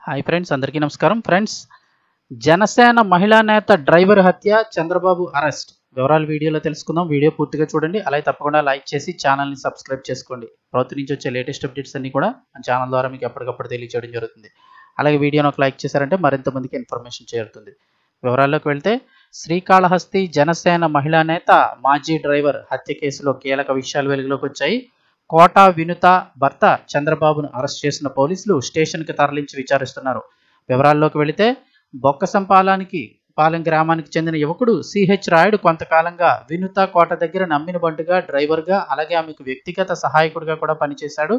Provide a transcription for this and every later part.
Hi friends, అందరికీ నమస్కారం. Friends, Janasena మహిళా నేత డ్రైవర్ హత్య, చంద్రబాబు అరెస్ట్ వివరాలు వీడియోలో తెలుసుకుందాం. వీడియో పూర్తిగా చూడండి. అలాగే తప్పకుండా లైక్ చేసి ఛానల్ని సబ్స్క్రైబ్ చేసుకోండి. ప్రభుత్వం నుంచి వచ్చే లేటెస్ట్ అప్డేట్స్ అన్ని కూడా మన ఛానల్ ద్వారా మీకు ఎప్పటికప్పుడు తెలియజేయడం జరుగుతుంది. అలాగే వీడియోని ఒక లైక్ చేశారంటే మరింత మందికి ఇన్ఫర్మేషన్ చేరుతుంది. వివరాల్లోకి వెళ్తే, శ్రీకాళహస్తి జనసేన మహిళా నేత మాజీ డ్రైవర్ హత్య కేసులో కీలక విషయాలు వెలుగులోకి వచ్చాయి. కోట వినుత భర్త చంద్రబాబును అరెస్ట్ చేసిన పోలీసులు స్టేషన్కి తరలించి విచారిస్తున్నారు. వివరాల్లోకి వెళితే, పాలెం గ్రామానికి చెందిన యువకుడు సిహెచ్ రాయుడు కొంతకాలంగా వినుత కోట దగ్గర నమ్మిన బంటుగా డ్రైవర్గా, అలాగే ఆమెకు వ్యక్తిగత సహాయకుడిగా కూడా పనిచేశాడు.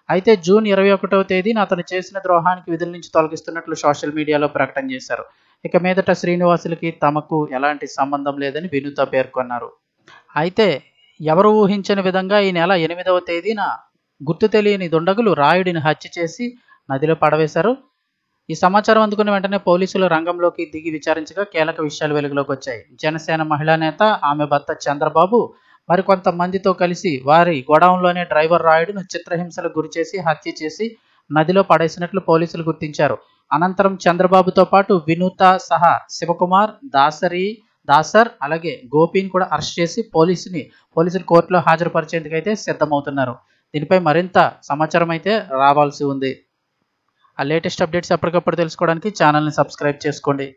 అయితే జూన్ 21వ తేదీన అతను చేసిన ద్రోహానికి విధుల నుంచి తొలగిస్తున్నట్లు సోషల్ మీడియాలో ప్రకటన చేశారు. ఇక మీదట శ్రీనివాసులకి తమకు ఎలాంటి సంబంధం లేదని వినుత పేర్కొన్నారు. అయితే ఎవరు ఊహించని విధంగా ఈ నెల 8వ తేదీన గుర్తు తెలియని దుండగులు రాయుడిని హత్య చేసి నదిలో పడవేశారు. ఈ సమాచారం అందుకున్న వెంటనే పోలీసులు రంగంలోకి దిగి విచారించగా కీలక విషయాలు వెలుగులోకి వచ్చాయి. జనసేన మహిళా నేత, ఆమె భర్త చంద్రబాబు మరికొంతమందితో కలిసి వారి గోడౌన్లోనే డ్రైవర్ రాయుడును చిత్రహింసలకు గురిచేసి హత్య చేసి నదిలో పడేసినట్లు పోలీసులు గుర్తించారు. అనంతరం చంద్రబాబుతో పాటు వినూత సహా శివకుమార్, దాసర్ అలాగే గోపిని కూడా అరెస్ట్ చేసి పోలీసులు కోర్టులో హాజరుపరిచేందుకు అయితే సిద్ధమవుతున్నారు. దీనిపై మరింత సమాచారం అయితే రావాల్సి ఉంది. ఆ లేటెస్ట్ అప్డేట్స్ ఎప్పటికప్పుడు తెలుసుకోవడానికి ఛానల్ని సబ్స్క్రైబ్ చేసుకోండి.